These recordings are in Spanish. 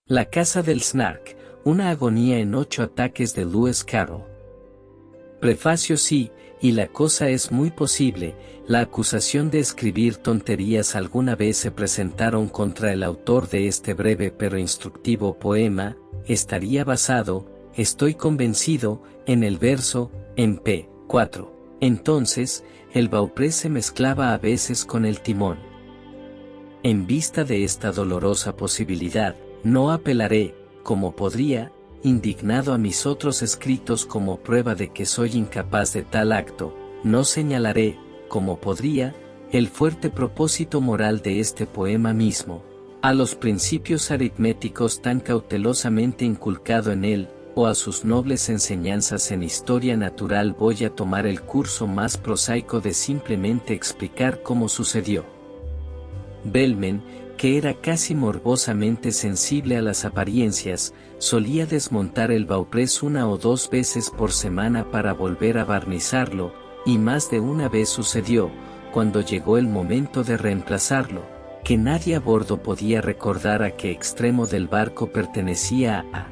La casa del Snark, una agonía en 8 ataques de Lewis Carroll. Prefacio. Sí, y la cosa es muy posible, la acusación de escribir tonterías alguna vez se presentaron contra el autor de este breve pero instructivo poema, estaría basado, estoy convencido, en el verso, en p. 4. Entonces, el Beaupré se mezclaba a veces con el timón. En vista de esta dolorosa posibilidad, no apelaré, como podría, indignado a mis otros escritos como prueba de que soy incapaz de tal acto, no señalaré, como podría, el fuerte propósito moral de este poema mismo, a los principios aritméticos tan cautelosamente inculcado en él, o a sus nobles enseñanzas en historia natural. Voy a tomar el curso más prosaico de simplemente explicar cómo sucedió. Bellman, que era casi morbosamente sensible a las apariencias, solía desmontar el Beaupré 1 o 2 veces por semana para volver a barnizarlo, y más de una vez sucedió, cuando llegó el momento de reemplazarlo, que nadie a bordo podía recordar a qué extremo del barco pertenecía a.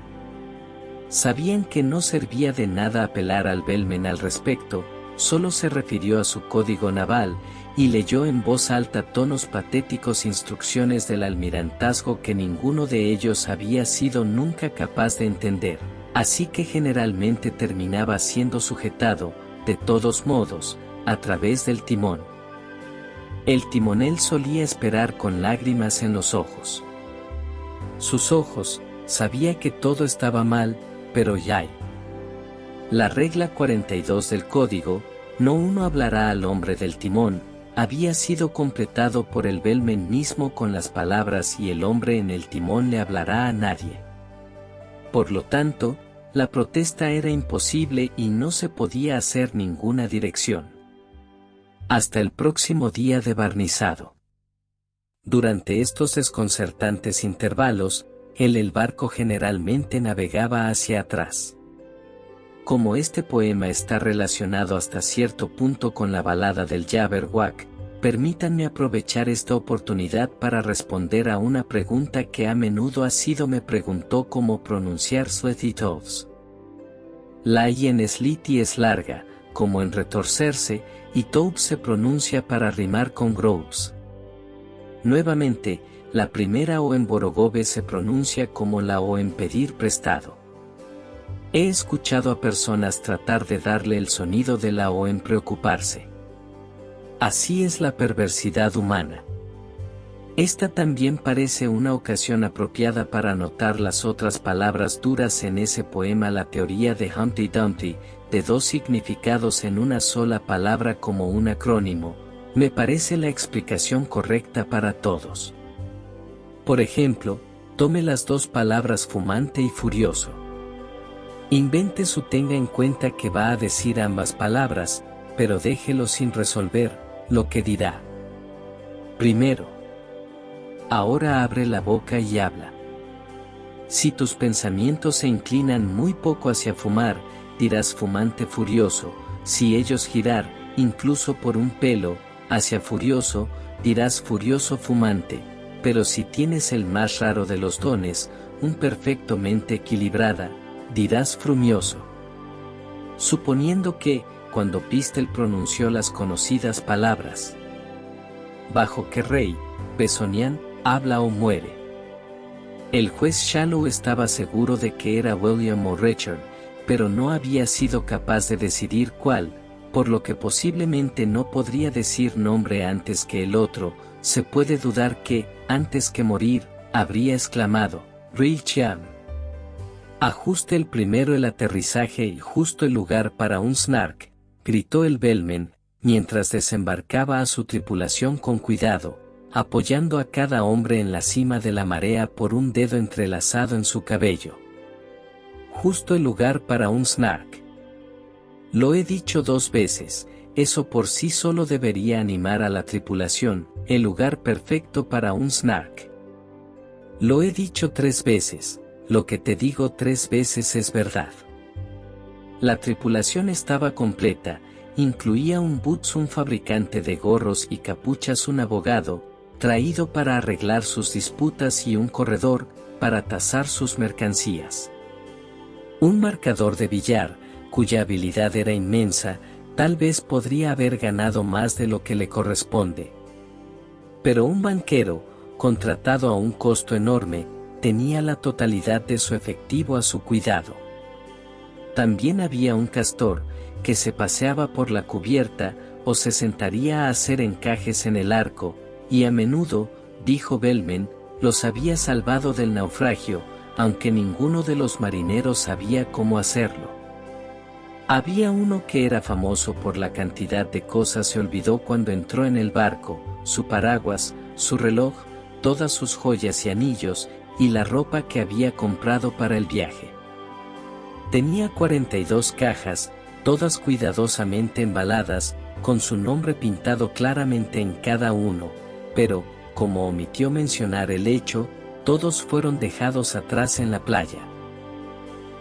Sabían que no servía de nada apelar al Bellman al respecto, solo se refirió a su código naval, y leyó en voz alta tonos patéticos instrucciones del almirantazgo que ninguno de ellos había sido nunca capaz de entender, así que generalmente terminaba siendo sujetado, de todos modos, a través del timón. El timonel solía esperar con lágrimas en los ojos. Sus ojos, sabía que todo estaba mal, pero ya. La regla 42 del código, no uno hablará al hombre del timón, había sido completado por el Bellman mismo con las palabras y el hombre en el timón le hablará a nadie. Por lo tanto, la protesta era imposible y no se podía hacer ninguna dirección. Hasta el próximo día de barnizado. Durante estos desconcertantes intervalos, el barco generalmente navegaba hacia atrás. Como este poema está relacionado hasta cierto punto con la balada del Jabberwock, permítanme aprovechar esta oportunidad para responder a una pregunta que a menudo me preguntó cómo pronunciar Slethy Toves. La I en Slitty es larga, como en retorcerse, y Toves se pronuncia para rimar con Groves. Nuevamente, la primera O en Borogoves se pronuncia como la O en pedir prestado. He escuchado a personas tratar de darle el sonido de la O en preocuparse. Así es la perversidad humana. Esta también parece una ocasión apropiada para anotar las otras palabras duras en ese poema. La teoría de Humpty Dumpty, de 2 significados en una sola palabra como un acrónimo, me parece la explicación correcta para todos. Por ejemplo, tome las 2 palabras fumante y furioso. Invente su tenga en cuenta que va a decir ambas palabras, pero déjelo sin resolver, lo que dirá. Primero. Ahora abre la boca y habla. Si tus pensamientos se inclinan muy poco hacia fumar, dirás fumante furioso, si ellos girar, incluso por un pelo, hacia furioso, dirás furioso fumante, pero si tienes el más raro de los dones, un perfectamente equilibrada, dirás frumioso. Suponiendo que, cuando Pistel pronunció las conocidas palabras, bajo que rey, Besonian, habla o muere. El juez Shallow estaba seguro de que era William o Richard, pero no había sido capaz de decidir cuál, por lo que posiblemente no podría decir nombre antes que el otro. Se puede dudar que, antes que morir, habría exclamado, Richard. Ajuste el primero el aterrizaje y justo el lugar para un Snark, gritó el Bellman, mientras desembarcaba a su tripulación con cuidado, apoyando a cada hombre en la cima de la marea por un dedo entrelazado en su cabello. Justo el lugar para un Snark. Lo he dicho 2 veces, eso por sí solo debería animar a la tripulación, el lugar perfecto para un Snark. Lo he dicho 3 veces. Lo que te digo 3 veces es verdad. La tripulación estaba completa, incluía un Boots, un fabricante de gorros y capuchas, un abogado, traído para arreglar sus disputas, y un corredor, para tasar sus mercancías. Un marcador de billar, cuya habilidad era inmensa, tal vez podría haber ganado más de lo que le corresponde. Pero un banquero, contratado a un costo enorme, tenía la totalidad de su efectivo a su cuidado. También había un castor, que se paseaba por la cubierta, o se sentaría a hacer encajes en el arco, y a menudo, dijo Bellman, los había salvado del naufragio, aunque ninguno de los marineros sabía cómo hacerlo. Había uno que era famoso por la cantidad de cosas se olvidó cuando entró en el barco, su paraguas, su reloj, todas sus joyas y anillos, y la ropa que había comprado para el viaje. Tenía 42 cajas, todas cuidadosamente embaladas, con su nombre pintado claramente en cada uno, pero, como omitió mencionar el hecho, todos fueron dejados atrás en la playa.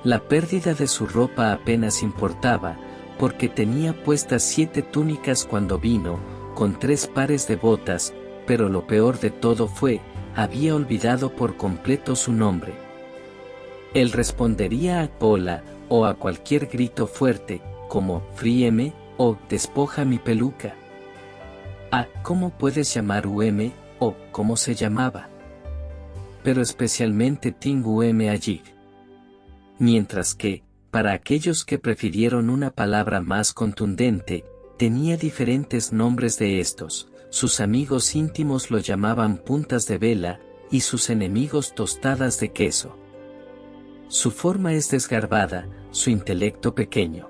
La pérdida de su ropa apenas importaba, porque tenía puestas 7 túnicas cuando vino, con 3 pares de botas, pero lo peor de todo fue, había olvidado por completo su nombre. Él respondería a hola, o a cualquier grito fuerte, como fríeme, o despoja mi peluca. ¿Cómo puedes llamar UM, o cómo se llamaba? Pero especialmente Ting UM allí. Mientras que, para aquellos que prefirieron una palabra más contundente, tenía diferentes nombres de estos. Sus amigos íntimos lo llamaban puntas de vela, y sus enemigos tostadas de queso. Su forma es desgarbada, su intelecto pequeño.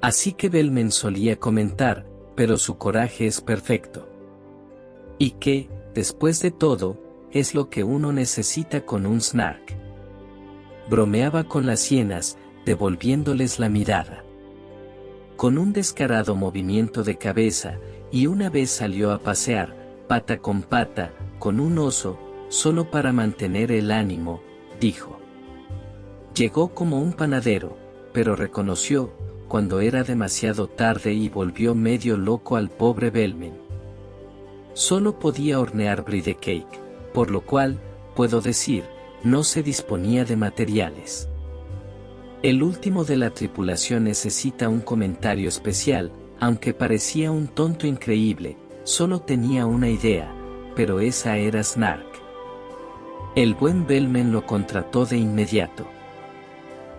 Así que Bellman solía comentar, pero su coraje es perfecto. Y que, después de todo, es lo que uno necesita con un snark. Bromeaba con las hienas, devolviéndoles la mirada. Con un descarado movimiento de cabeza, y una vez salió a pasear, pata con pata, con un oso, solo para mantener el ánimo, dijo. Llegó como un panadero, pero reconoció, cuando era demasiado tarde y volvió medio loco al pobre Bellman. Solo podía hornear bride cake, por lo cual, puedo decir, no se disponía de materiales. El último de la tripulación necesita un comentario especial, aunque parecía un tonto increíble, solo tenía una idea, pero esa era Snark. El buen Bellman lo contrató de inmediato.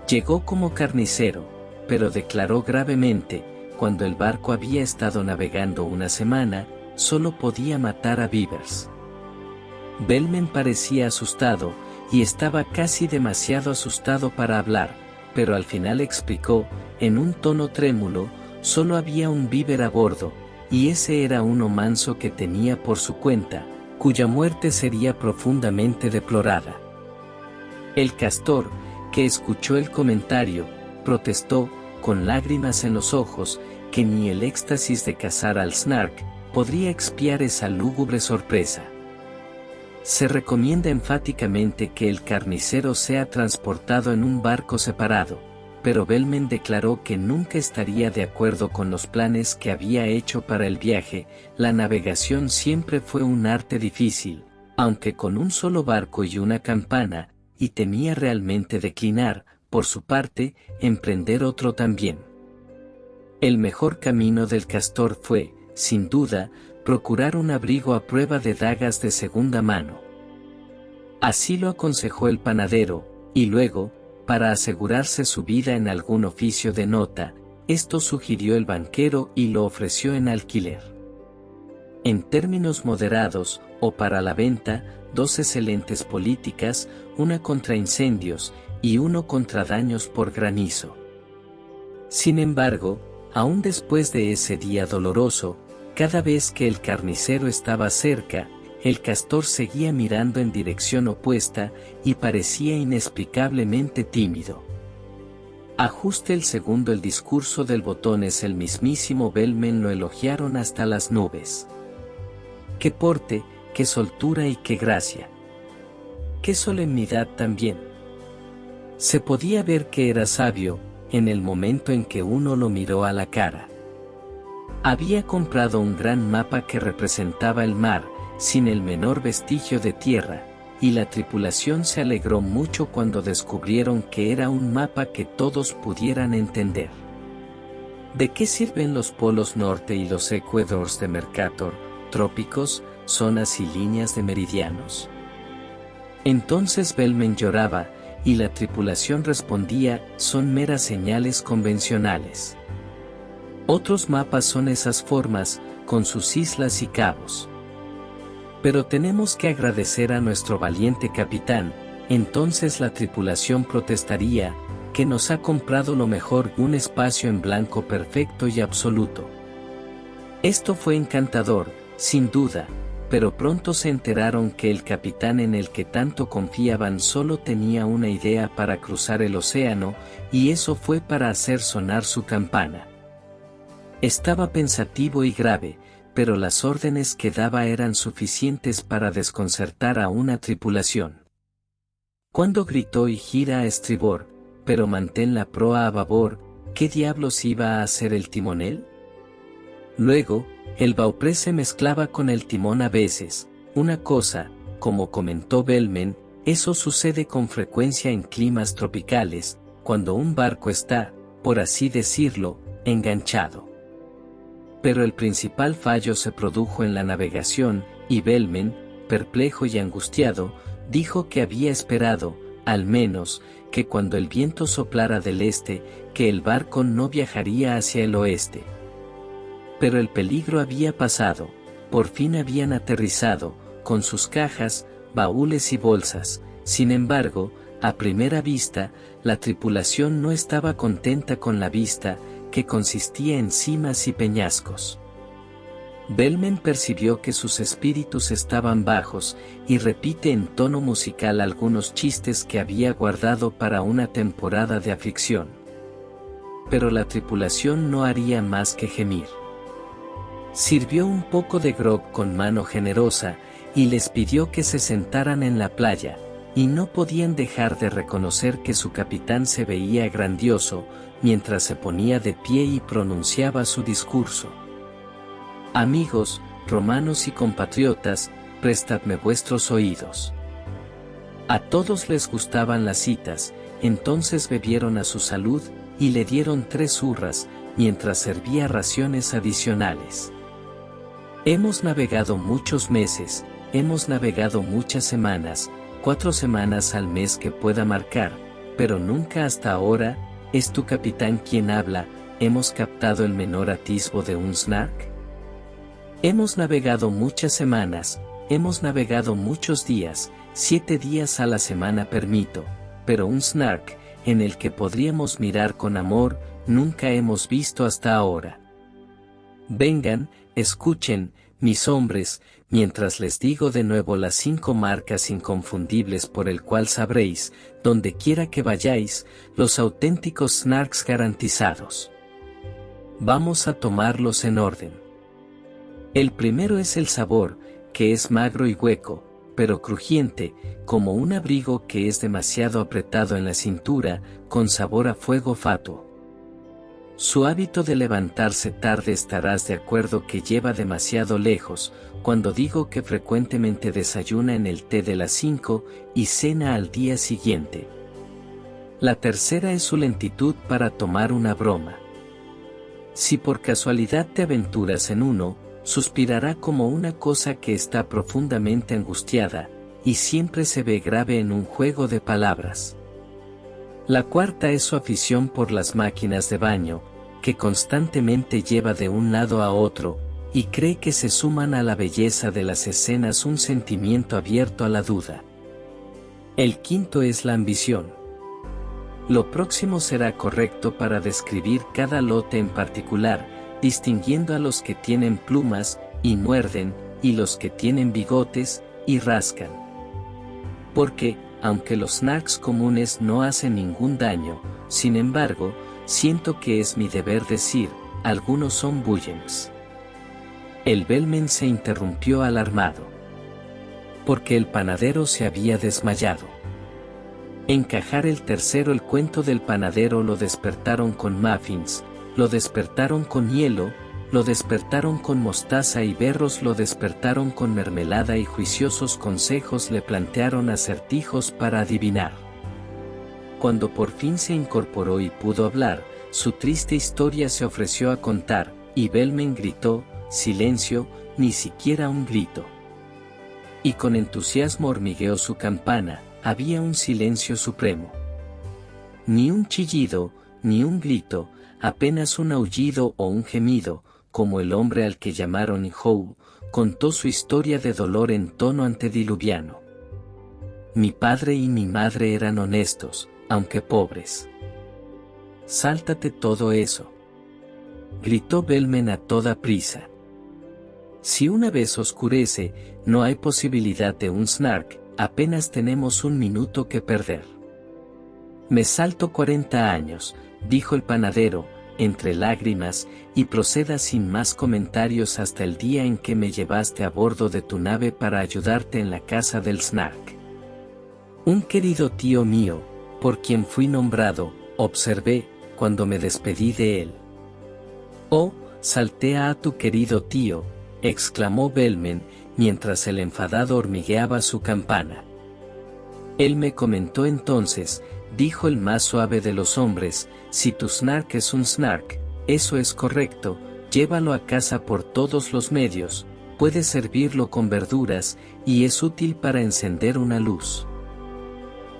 Llegó como carnicero, pero declaró gravemente, cuando el barco había estado navegando una semana, solo podía matar a beavers. Bellman parecía asustado, y estaba casi demasiado asustado para hablar, pero al final explicó, en un tono trémulo, solo había un beaver a bordo, y ese era uno manso que tenía por su cuenta, cuya muerte sería profundamente deplorada. El castor, que escuchó el comentario, protestó, con lágrimas en los ojos, que ni el éxtasis de cazar al snark podría expiar esa lúgubre sorpresa. Se recomienda enfáticamente que el carnicero sea transportado en un barco separado, pero Bellman declaró que nunca estaría de acuerdo con los planes que había hecho para el viaje. La navegación siempre fue un arte difícil, aunque con un solo barco y una campana, y temía realmente declinar, por su parte, emprender otro también. El mejor camino del castor fue, sin duda, procurar un abrigo a prueba de dagas de segunda mano. Así lo aconsejó el panadero, y luego, para asegurarse su vida en algún oficio de nota, esto sugirió el banquero y lo ofreció en alquiler. En términos moderados, o para la venta, 2 excelentes políticas, una contra incendios, y uno contra daños por granizo. Sin embargo, aún después de ese día doloroso, cada vez que el carnicero estaba cerca, el castor seguía mirando en dirección opuesta, y parecía inexplicablemente tímido. Ajuste el segundo. El discurso del botón es el mismísimo Bellman, lo elogiaron hasta las nubes. ¡Qué porte, qué soltura y qué gracia! ¡Qué solemnidad también! Se podía ver que era sabio, en el momento en que uno lo miró a la cara. Había comprado un gran mapa que representaba el mar, sin el menor vestigio de tierra, y la tripulación se alegró mucho cuando descubrieron que era un mapa que todos pudieran entender. ¿De qué sirven los polos norte y los ecuadores de Mercator, trópicos, zonas y líneas de meridianos? Entonces Bellman lloraba, y la tripulación respondía, son meras señales convencionales. Otros mapas son esas formas, con sus islas y cabos. Pero tenemos que agradecer a nuestro valiente capitán, entonces la tripulación protestaría, que nos ha comprado lo mejor, un espacio en blanco perfecto y absoluto. Esto fue encantador, sin duda, pero pronto se enteraron que el capitán en el que tanto confiaban solo tenía una idea para cruzar el océano, y eso fue para hacer sonar su campana. Estaba pensativo y grave, pero las órdenes que daba eran suficientes para desconcertar a una tripulación. Cuando gritó y gira a estribor, pero mantén la proa a babor, ¿qué diablos iba a hacer el timonel? Luego, el baupré se mezclaba con el timón a veces, una cosa, como comentó Bellman, eso sucede con frecuencia en climas tropicales, cuando un barco está, por así decirlo, enganchado. Pero el principal fallo se produjo en la navegación, y Bellman, perplejo y angustiado, dijo que había esperado, al menos, que cuando el viento soplara del este, que el barco no viajaría hacia el oeste. Pero el peligro había pasado, por fin habían aterrizado, con sus cajas, baúles y bolsas. Sin embargo, a primera vista, la tripulación no estaba contenta con la vista, que consistía en cimas y peñascos. Bellman percibió que sus espíritus estaban bajos, y repite en tono musical algunos chistes que había guardado para una temporada de aflicción. Pero la tripulación no haría más que gemir. Sirvió un poco de grog con mano generosa, y les pidió que se sentaran en la playa, y no podían dejar de reconocer que su capitán se veía grandioso, mientras se ponía de pie y pronunciaba su discurso. Amigos, romanos y compatriotas, prestadme vuestros oídos. A todos les gustaban las citas, entonces bebieron a su salud, y le dieron 3 hurras, mientras servía raciones adicionales. Hemos navegado muchos meses, hemos navegado muchas semanas, 4 semanas al mes que pueda marcar, pero nunca hasta ahora, es tu capitán quien habla, hemos captado el menor atisbo de un snark. Hemos navegado muchas semanas, hemos navegado muchos días, 7 días a la semana permito, pero un snark, en el que podríamos mirar con amor, nunca hemos visto hasta ahora. Vengan, escuchen, mis hombres, mientras les digo de nuevo las 5 marcas inconfundibles por el cual sabréis, donde quiera que vayáis, los auténticos snarks garantizados. Vamos a tomarlos en orden. El primero es el sabor, que es magro y hueco, pero crujiente, como un abrigo que es demasiado apretado en la cintura, con sabor a fuego fatuo. Su hábito de levantarse tarde, estarás de acuerdo que lleva demasiado lejos, cuando digo que frecuentemente desayuna en el té de las 5 y cena al día siguiente. La tercera es su lentitud para tomar una broma. Si por casualidad te aventuras en uno, suspirará como una cosa que está profundamente angustiada, y siempre se ve grave en un juego de palabras. La cuarta es su afición por las máquinas de baño, que constantemente lleva de un lado a otro, y cree que se suman a la belleza de las escenas un sentimiento abierto a la duda. El quinto es la ambición. Lo próximo será correcto para describir cada lote en particular, distinguiendo a los que tienen plumas, y muerden, y los que tienen bigotes, y rascan. Porque, aunque los snarks comunes no hacen ningún daño, sin embargo, siento que es mi deber decir, algunos son bullies. El bellman se interrumpió alarmado. Porque el panadero se había desmayado. Encajar el tercero, el cuento del panadero, lo despertaron con muffins, lo despertaron con hielo, lo despertaron con mostaza y berros lo despertaron con mermelada y juiciosos consejos le plantearon acertijos para adivinar. Cuando por fin se incorporó y pudo hablar, su triste historia se ofreció a contar, y Bellman gritó, silencio, ni siquiera un grito. Y con entusiasmo hormigueó su campana, había un silencio supremo. Ni un chillido, ni un grito, apenas un aullido o un gemido, como el hombre al que llamaron Howe, contó su historia de dolor en tono antediluviano. Mi padre y mi madre eran honestos, aunque pobres. Sáltate todo eso, gritó Bellman a toda prisa. Si una vez oscurece, no hay posibilidad de un snark, apenas tenemos un minuto que perder. Me salto 40 años, dijo el panadero, entre lágrimas, y proceda sin más comentarios hasta el día en que me llevaste a bordo de tu nave para ayudarte en la caza del snark. Un querido tío mío, por quien fui nombrado, observé, cuando me despedí de él. Oh, salté a tu querido tío, exclamó Bellman, mientras el enfadado hormigueaba su campana. Él me comentó entonces, dijo el más suave de los hombres, si tu snark es un snark, eso es correcto, llévalo a casa por todos los medios, puedes servirlo con verduras, y es útil para encender una luz.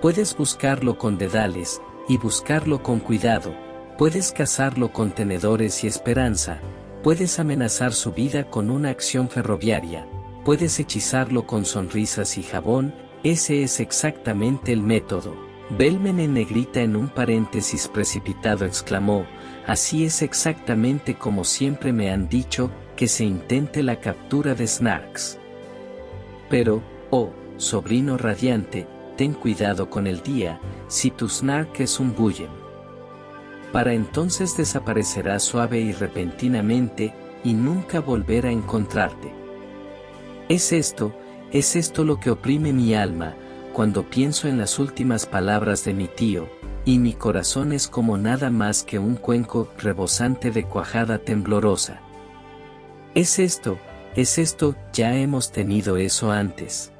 Puedes buscarlo con dedales, y buscarlo con cuidado, puedes cazarlo con tenedores y esperanza, puedes amenazar su vida con una acción ferroviaria, puedes hechizarlo con sonrisas y jabón, ese es exactamente el método. Bellman en negrita en un paréntesis precipitado exclamó, así es exactamente como siempre me han dicho, que se intente la captura de snarks. Pero, oh, sobrino radiante, ten cuidado con el día, si tu snark es un bullen. Para entonces desaparecerá suave y repentinamente, y nunca volverá a encontrarte. Es esto lo que oprime mi alma, cuando pienso en las últimas palabras de mi tío, y mi corazón es como nada más que un cuenco rebosante de cuajada temblorosa. Es esto, ya hemos tenido eso antes.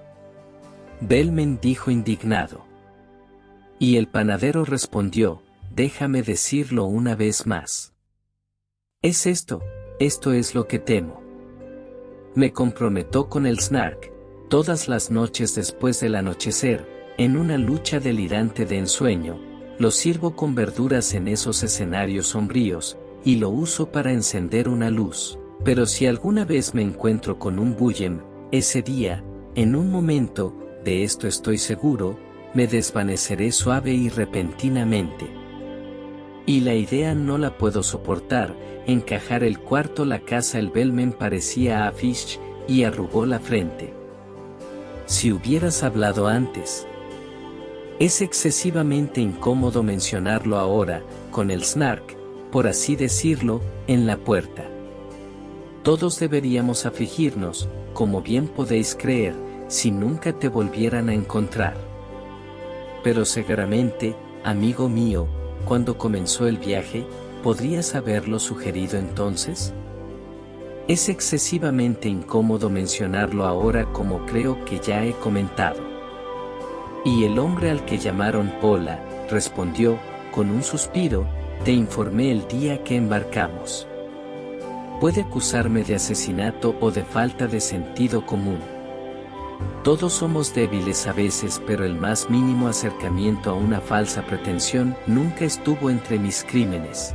Bellman dijo indignado. Y el panadero respondió, déjame decirlo una vez más. Es esto es lo que temo. Me comprometo con el snark, todas las noches después del anochecer, en una lucha delirante de ensueño, lo sirvo con verduras en esos escenarios sombríos, y lo uso para encender una luz. Pero si alguna vez me encuentro con un bullen, ese día, en un momento, de esto estoy seguro, me desvaneceré suave y repentinamente. Y la idea no la puedo soportar, encajar el cuarto la casa. El Bellman parecía a Fish, y arrugó la frente. Si hubieras hablado antes. Es excesivamente incómodo mencionarlo ahora, con el snark, por así decirlo, en la puerta. Todos deberíamos afligirnos, como bien podéis creer, si nunca te volvieran a encontrar. Pero seguramente, amigo mío, cuando comenzó el viaje, ¿podrías haberlo sugerido entonces? Es excesivamente incómodo mencionarlo ahora como creo que ya he comentado. Y el hombre al que llamaron Pola, respondió, con un suspiro, te informé el día que embarcamos. Puede acusarme de asesinato o de falta de sentido común. Todos somos débiles a veces, pero el más mínimo acercamiento a una falsa pretensión nunca estuvo entre mis crímenes.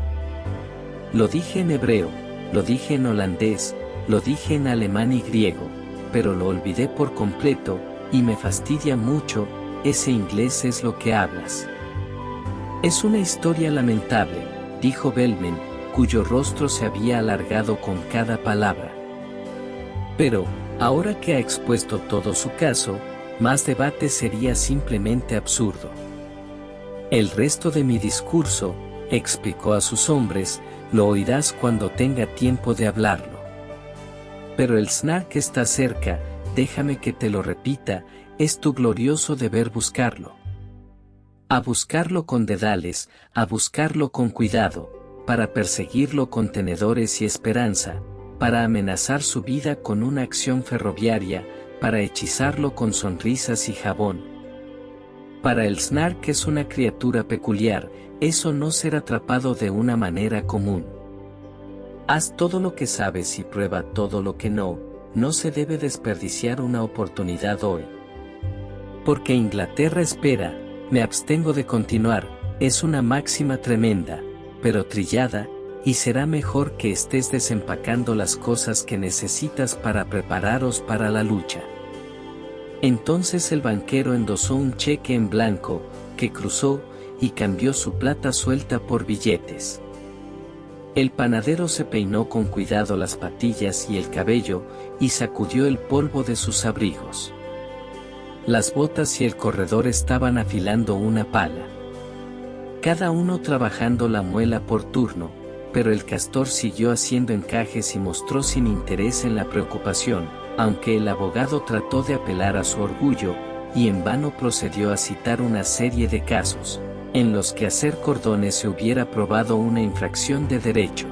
Lo dije en hebreo, lo dije en holandés, lo dije en alemán y griego, pero lo olvidé por completo, y me fastidia mucho, ese inglés es lo que hablas. Es una historia lamentable, dijo Bellman, cuyo rostro se había alargado con cada palabra. Pero, ahora que ha expuesto todo su caso, más debate sería simplemente absurdo. El resto de mi discurso, explicó a sus hombres, lo oirás cuando tenga tiempo de hablarlo. Pero el snark está cerca, déjame que te lo repita, es tu glorioso deber buscarlo. A buscarlo con dedales, a buscarlo con cuidado, para perseguirlo con tenedores y esperanza, para amenazar su vida con una acción ferroviaria, para hechizarlo con sonrisas y jabón. Para el Snark es una criatura peculiar, eso no ser atrapado de una manera común. Haz todo lo que sabes y prueba todo lo que no se debe desperdiciar una oportunidad hoy. Porque Inglaterra espera, me abstengo de continuar, es una máxima tremenda, pero trillada, y será mejor que estés desempacando las cosas que necesitas para prepararos para la lucha. Entonces el banquero endosó un cheque en blanco, que cruzó, y cambió su plata suelta por billetes. El panadero se peinó con cuidado las patillas y el cabello, y sacudió el polvo de sus abrigos. Las botas y el corredor estaban afilando una pala. Cada uno trabajando la muela por turno, pero el castor siguió haciendo encajes y mostró sin interés en la preocupación, aunque el abogado trató de apelar a su orgullo, y en vano procedió a citar una serie de casos, en los que hacer cordones se hubiera probado una infracción de derecho.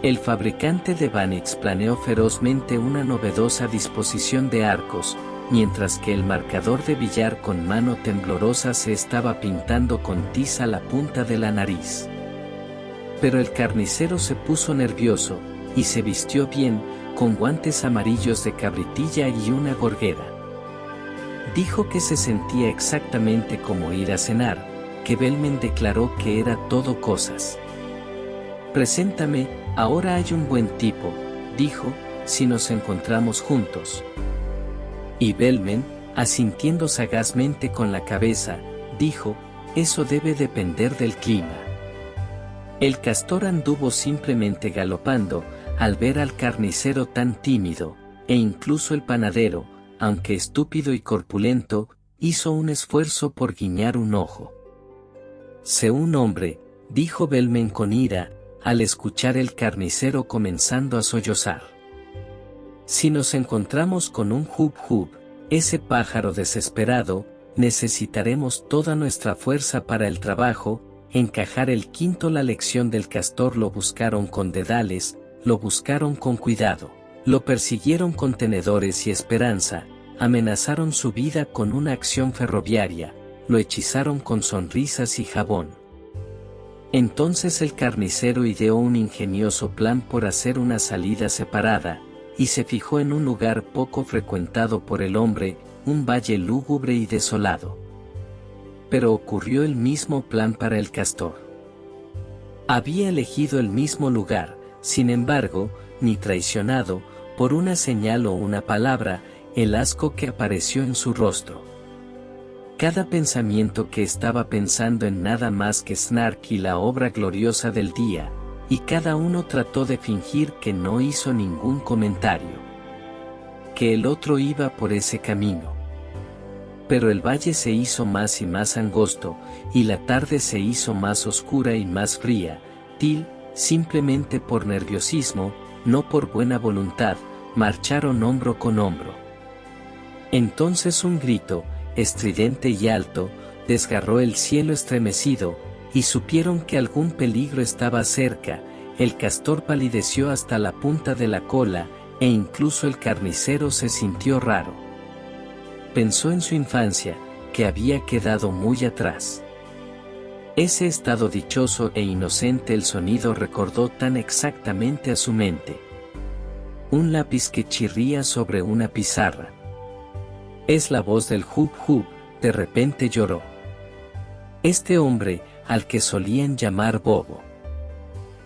El fabricante de Banix planeó ferozmente una novedosa disposición de arcos, mientras que el marcador de billar con mano temblorosa se estaba pintando con tiza la punta de la nariz. Pero el carnicero se puso nervioso, y se vistió bien, con guantes amarillos de cabritilla y una gorguera. Dijo que se sentía exactamente como ir a cenar, que Bellman declaró que era todo cosas. «Preséntame, ahora hay un buen tipo», dijo, «si nos encontramos juntos». Y Bellman, asintiendo sagazmente con la cabeza, dijo, «eso debe depender del clima». El castor anduvo simplemente galopando, al ver al carnicero tan tímido, e incluso el panadero, aunque estúpido y corpulento, hizo un esfuerzo por guiñar un ojo. «Sé un hombre», dijo Bellman con ira, al escuchar el carnicero comenzando a sollozar. «Si nos encontramos con un hub, ese pájaro desesperado, necesitaremos toda nuestra fuerza para el trabajo». Encajar el quinto. La lección del castor lo buscaron con dedales, lo buscaron con cuidado, lo persiguieron con tenedores y esperanza, amenazaron su vida con una acción ferroviaria, lo hechizaron con sonrisas y jabón. Entonces el carnicero ideó un ingenioso plan por hacer una salida separada, y se fijó en un lugar poco frecuentado por el hombre, un valle lúgubre y desolado. Pero ocurrió el mismo plan para el castor. Había elegido el mismo lugar, sin embargo, ni traicionado, por una señal o una palabra, el asco que apareció en su rostro. Cada pensamiento que estaba pensando en nada más que Snark y la obra gloriosa del día, y cada uno trató de fingir que no hizo ningún comentario. Que el otro iba por ese camino. Pero el valle se hizo más y más angosto, y la tarde se hizo más oscura y más fría. Till, simplemente por nerviosismo, no por buena voluntad, marcharon hombro con hombro. Entonces un grito, estridente y alto, desgarró el cielo estremecido, y supieron que algún peligro estaba cerca. El castor palideció hasta la punta de la cola, e incluso el carnicero se sintió raro. Pensó en su infancia, que había quedado muy atrás. Ese estado dichoso e inocente el sonido recordó tan exactamente a su mente. Un lápiz que chirría sobre una pizarra. Es la voz del hub, de repente lloró. Este hombre, al que solían llamar bobo.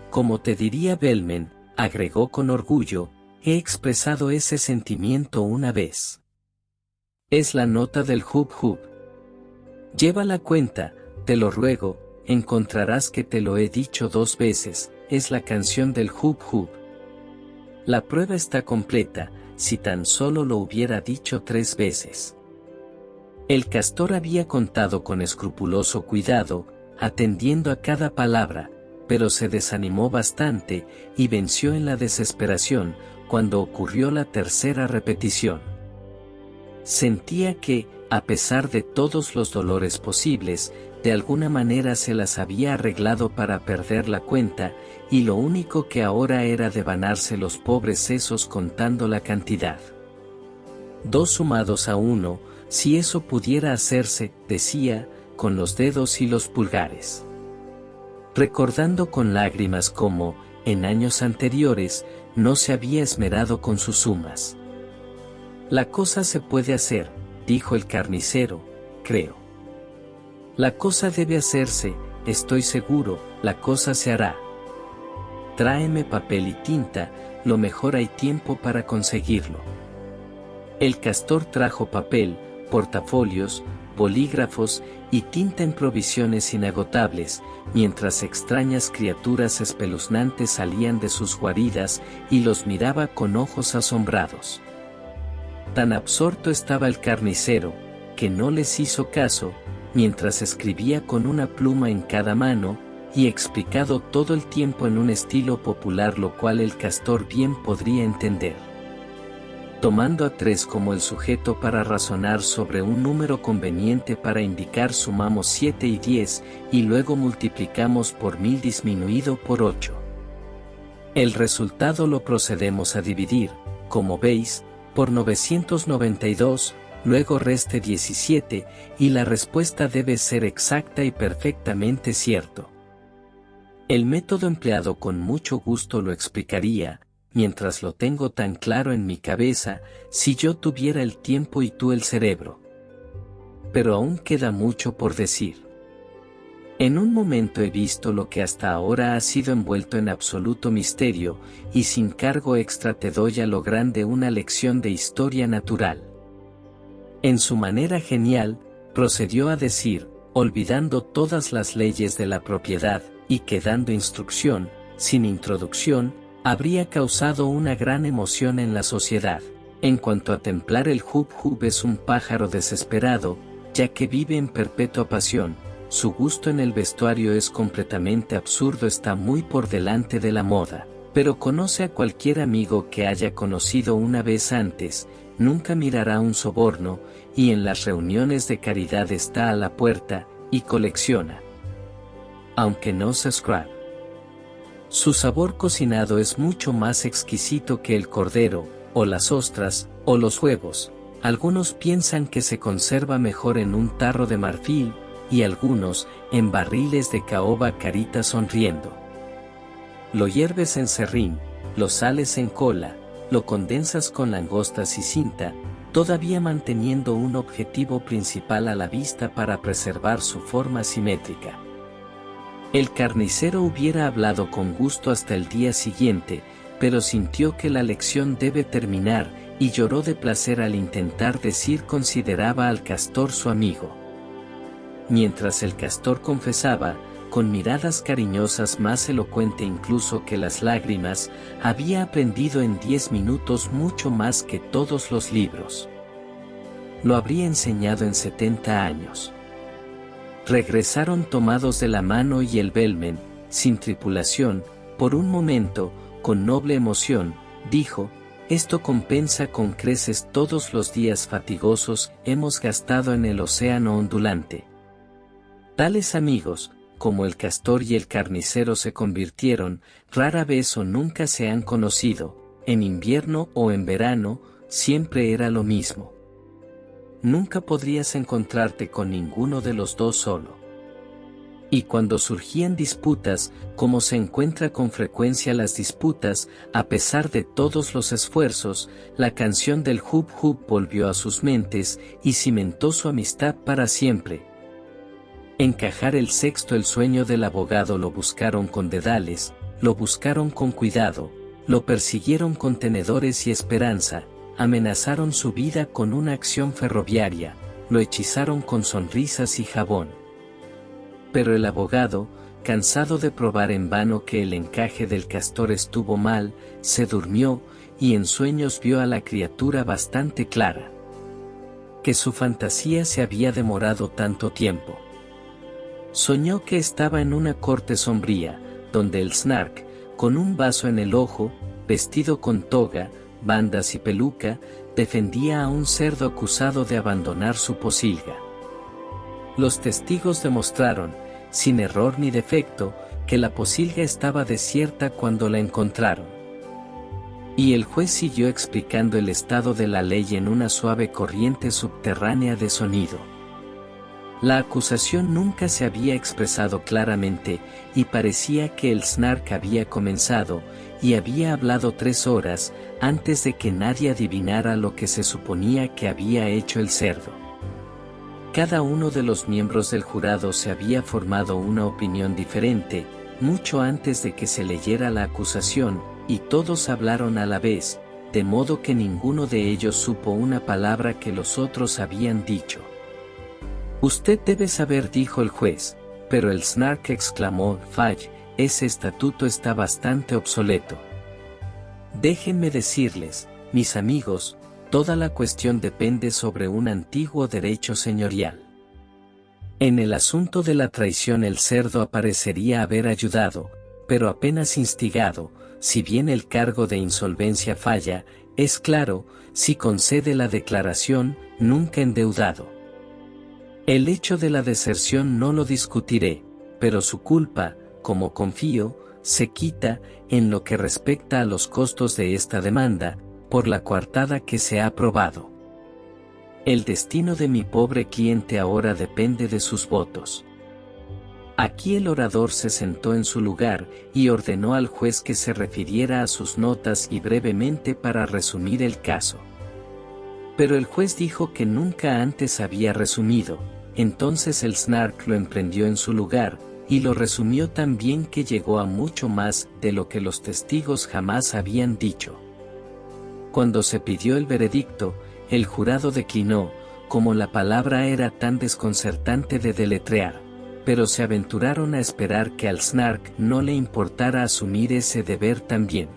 Como te diría Bellman, agregó con orgullo, he expresado ese sentimiento una vez. Es la nota del hub. Lleva la cuenta, te lo ruego, encontrarás que te lo he dicho 2 veces, es la canción del hub. La prueba está completa, si tan solo lo hubiera dicho 3 veces. El castor había contado con escrupuloso cuidado, atendiendo a cada palabra, pero se desanimó bastante, y venció en la desesperación, cuando ocurrió la tercera repetición. Sentía que, a pesar de todos los dolores posibles, de alguna manera se las había arreglado para perder la cuenta, y lo único que ahora era devanarse los pobres sesos contando la cantidad. 2 sumados a 1, si eso pudiera hacerse, decía, con los dedos y los pulgares. Recordando con lágrimas cómo, en años anteriores, no se había esmerado con sus sumas. La cosa se puede hacer, dijo el carnicero, creo. La cosa debe hacerse, estoy seguro, la cosa se hará. Tráeme papel y tinta, lo mejor hay tiempo para conseguirlo. El castor trajo papel, portafolios, bolígrafos y tinta en provisiones inagotables, mientras extrañas criaturas espeluznantes salían de sus guaridas y los miraba con ojos asombrados. Tan absorto estaba el carnicero, que no les hizo caso, mientras escribía con una pluma en cada mano, y explicado todo el tiempo en un estilo popular lo cual el castor bien podría entender. Tomando a 3 como el sujeto para razonar sobre un número conveniente para indicar sumamos 7 y 10, y luego multiplicamos por 1000 disminuido por 8. El resultado lo procedemos a dividir, como veis, por 992, luego reste 17, y la respuesta debe ser exacta y perfectamente cierto. El método empleado con mucho gusto lo explicaría, mientras lo tengo tan claro en mi cabeza, si yo tuviera el tiempo y tú el cerebro. Pero aún queda mucho por decir. En un momento he visto lo que hasta ahora ha sido envuelto en absoluto misterio, y sin cargo extra te doy a lo grande una lección de historia natural. En su manera genial, procedió a decir, olvidando todas las leyes de la propiedad, y que dando instrucción, sin introducción, habría causado una gran emoción en la sociedad. En cuanto a templar el hub es un pájaro desesperado, ya que vive en perpetua pasión, su gusto en el vestuario es completamente absurdo, está muy por delante de la moda, pero conoce a cualquier amigo que haya conocido una vez antes, nunca mirará un soborno, y en las reuniones de caridad está a la puerta, y colecciona. Aunque no se scrap. Su sabor cocinado es mucho más exquisito que el cordero, o las ostras, o los huevos. Algunos piensan que se conserva mejor en un tarro de marfil, y algunos, en barriles de caoba carita sonriendo. Lo hierves en serrín, lo sales en cola, lo condensas con langostas y cinta, todavía manteniendo un objetivo principal a la vista para preservar su forma simétrica. El carnicero hubiera hablado con gusto hasta el día siguiente, pero sintió que la lección debe terminar, y lloró de placer al intentar decir consideraba al castor su amigo. Mientras el castor confesaba, con miradas cariñosas más elocuente incluso que las lágrimas, había aprendido en 10 minutos mucho más que todos los libros. Lo habría enseñado en 70 años. Regresaron tomados de la mano y el bellman, sin tripulación, por un momento, con noble emoción, dijo, esto compensa con creces todos los días fatigosos hemos gastado en el océano ondulante. Tales amigos, como el castor y el carnicero se convirtieron, rara vez o nunca se han conocido, en invierno o en verano, siempre era lo mismo. Nunca podrías encontrarte con ninguno de los dos solo. Y cuando surgían disputas, como se encuentra con frecuencia las disputas, a pesar de todos los esfuerzos, la canción del hub volvió a sus mentes y cimentó su amistad para siempre. Encajar el sexto el sueño del abogado lo buscaron con dedales, lo buscaron con cuidado, lo persiguieron con tenedores y esperanza, amenazaron su vida con una acción ferroviaria, lo hechizaron con sonrisas y jabón. Pero el abogado, cansado de probar en vano que el encaje del castor estuvo mal, se durmió, y en sueños vio a la criatura bastante clara. Que su fantasía se había demorado tanto tiempo. Soñó que estaba en una corte sombría, donde el Snark, con un vaso en el ojo, vestido con toga, bandas y peluca, defendía a un cerdo acusado de abandonar su posilga. Los testigos demostraron, sin error ni defecto, que la posilga estaba desierta cuando la encontraron. Y el juez siguió explicando el estado de la ley en una suave corriente subterránea de sonido. La acusación nunca se había expresado claramente, y parecía que el snark había comenzado, y había hablado 3 horas, antes de que nadie adivinara lo que se suponía que había hecho el cerdo. Cada uno de los miembros del jurado se había formado una opinión diferente, mucho antes de que se leyera la acusación, y todos hablaron a la vez, de modo que ninguno de ellos supo una palabra que los otros habían dicho. «Usted debe saber», dijo el juez, pero el snark exclamó: «Fudge, ese estatuto está bastante obsoleto». «Déjenme decirles, mis amigos, toda la cuestión depende sobre un antiguo derecho señorial. En el asunto de la traición el cerdo aparecería haber ayudado, pero apenas instigado, si bien el cargo de insolvencia falla, es claro, si concede la declaración, nunca endeudado. El hecho de la deserción no lo discutiré, pero su culpa, como confío, se quita, en lo que respecta a los costos de esta demanda, por la coartada que se ha probado. El destino de mi pobre cliente ahora depende de sus votos». Aquí el orador se sentó en su lugar y ordenó al juez que se refiriera a sus notas y brevemente para resumir el caso. Pero el juez dijo que nunca antes había resumido, entonces el snark lo emprendió en su lugar, y lo resumió tan bien que llegó a mucho más de lo que los testigos jamás habían dicho. Cuando se pidió el veredicto, el jurado declinó, como la palabra era tan desconcertante de deletrear, pero se aventuraron a esperar que al snark no le importara asumir ese deber también.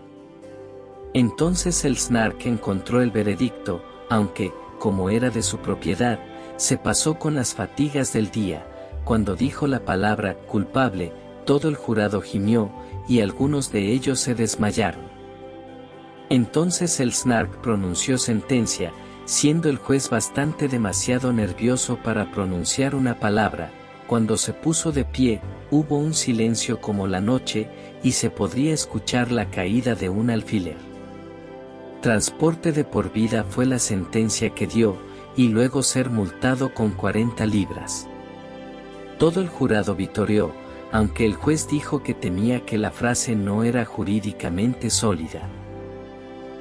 Entonces el snark encontró el veredicto, aunque, como era de su propiedad, se pasó con las fatigas del día. Cuando dijo la palabra «culpable», todo el jurado gimió, y algunos de ellos se desmayaron. Entonces el snark pronunció sentencia, siendo el juez bastante demasiado nervioso para pronunciar una palabra. Cuando se puso de pie, hubo un silencio como la noche, y se podría escuchar la caída de un alfiler. Transporte de por vida fue la sentencia que dio, y luego ser multado con 40 libras. Todo el jurado vitoreó, aunque el juez dijo que temía que la frase no era jurídicamente sólida.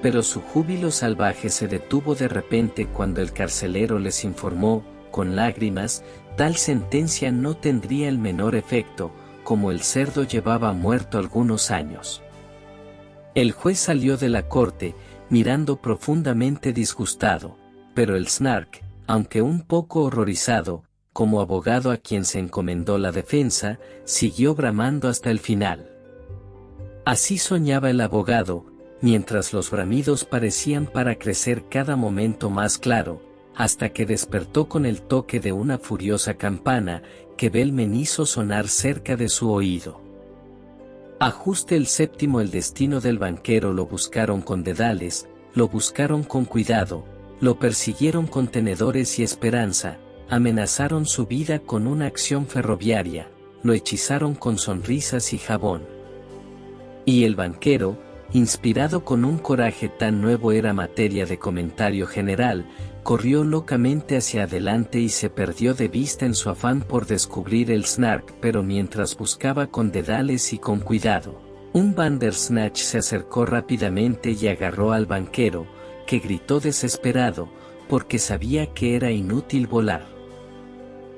Pero su júbilo salvaje se detuvo de repente cuando el carcelero les informó, con lágrimas, tal sentencia no tendría el menor efecto, como el cerdo llevaba muerto algunos años. El juez salió de la corte, mirando profundamente disgustado, pero el snark, aunque un poco horrorizado, como abogado a quien se encomendó la defensa, siguió bramando hasta el final. Así soñaba el abogado, mientras los bramidos parecían para crecer cada momento más claro, hasta que despertó con el toque de una furiosa campana, que Bellman hizo sonar cerca de su oído. Ajuste el séptimo. El destino del banquero lo buscaron con dedales, lo buscaron con cuidado, lo persiguieron con tenedores y esperanza, amenazaron su vida con una acción ferroviaria, lo hechizaron con sonrisas y jabón. Y el banquero, inspirado con un coraje tan nuevo era materia de comentario general, corrió locamente hacia adelante y se perdió de vista en su afán por descubrir el snark. Pero mientras buscaba con dedales y con cuidado, un Bandersnatch se acercó rápidamente y agarró al banquero, que gritó desesperado, porque sabía que era inútil volar.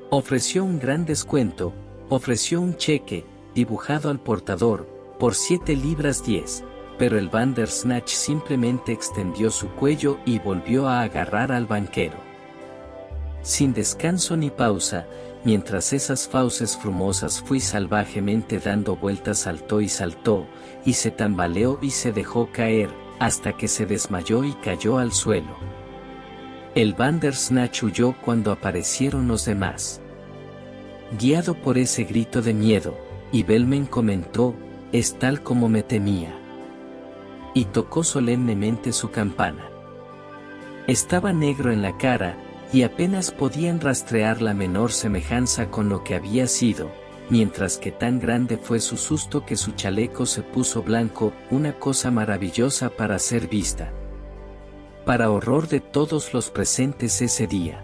Ofreció un gran descuento, ofreció un cheque, dibujado al portador, por 7 libras 10, pero el Bandersnatch simplemente extendió su cuello y volvió a agarrar al banquero. Sin descanso ni pausa, mientras esas fauces frumosas fui salvajemente dando vueltas, saltó y se tambaleó y se dejó caer, hasta que se desmayó y cayó al suelo. El Bandersnatch huyó cuando aparecieron los demás. Guiado por ese grito de miedo, y Bellman comentó: «Es tal como me temía». Y tocó solemnemente su campana. Estaba negro en la cara, y apenas podían rastrear la menor semejanza con lo que había sido, mientras que tan grande fue su susto que su chaleco se puso blanco, una cosa maravillosa para ser vista. Para horror de todos los presentes ese día.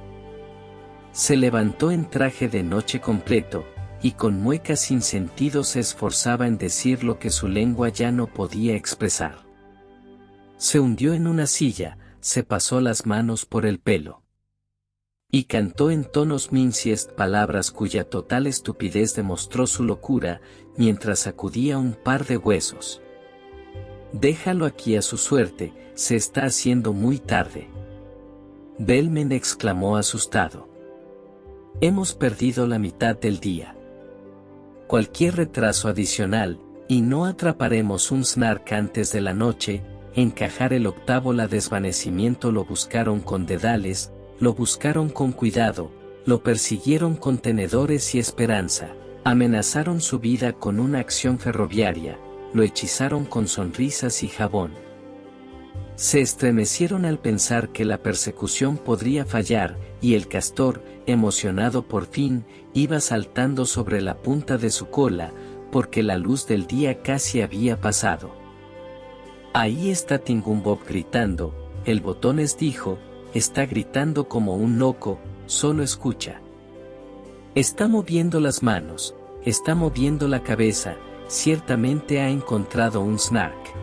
Se levantó en traje de noche completo, y con muecas sin sentido se esforzaba en decir lo que su lengua ya no podía expresar. Se hundió en una silla, se pasó las manos por el pelo. Y cantó en tonos mincies palabras cuya total estupidez demostró su locura, mientras sacudía un par de huesos. «Déjalo aquí a su suerte, se está haciendo muy tarde». Bellman exclamó asustado. «Hemos perdido la mitad del día. Cualquier retraso adicional, y no atraparemos un snark antes de la noche». Encajar el octavo la desvanecimiento lo buscaron con dedales, lo buscaron con cuidado, lo persiguieron con tenedores y esperanza, amenazaron su vida con una acción ferroviaria, lo hechizaron con sonrisas y jabón. Se estremecieron al pensar que la persecución podría fallar, y el castor, emocionado por fin, iba saltando sobre la punta de su cola, porque la luz del día casi había pasado. Ahí está Tingumbop gritando, el botones dijo, está gritando como un loco, solo escucha. Está moviendo las manos, está moviendo la cabeza, ciertamente ha encontrado un snark.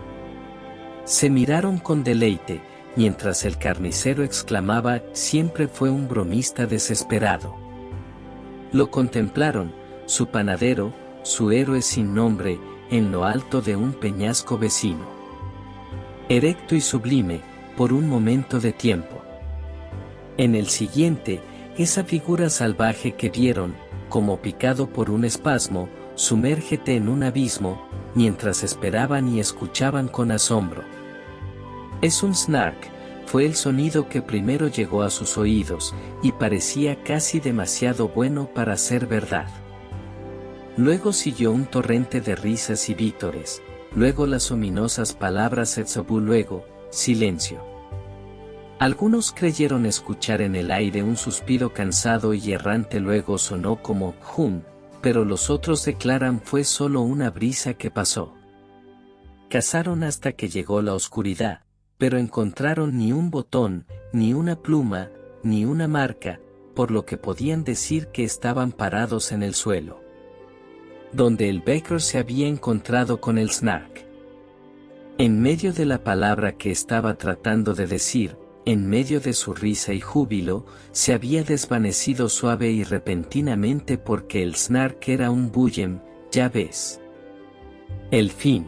Se miraron con deleite, mientras el carnicero exclamaba, siempre fue un bromista desesperado. Lo contemplaron, su panadero, su héroe sin nombre, en lo alto de un peñasco vecino. Erecto y sublime, por un momento de tiempo. En el siguiente, esa figura salvaje que vieron, como picado por un espasmo, sumérgete en un abismo, mientras esperaban y escuchaban con asombro. Es un snark, fue el sonido que primero llegó a sus oídos, y parecía casi demasiado bueno para ser verdad. Luego siguió un torrente de risas y vítores. Luego las ominosas palabras Etsabu, luego, silencio. Algunos creyeron escuchar en el aire un suspiro cansado y errante, luego sonó como hum, pero los otros declaran fue solo una brisa que pasó. Cazaron hasta que llegó la oscuridad, pero encontraron ni un botón, ni una pluma, ni una marca, por lo que podían decir que estaban parados en el suelo, donde el Baker se había encontrado con el snark. En medio de la palabra que estaba tratando de decir, en medio de su risa y júbilo, se había desvanecido suave y repentinamente porque el snark era un bullem, ya ves. El fin.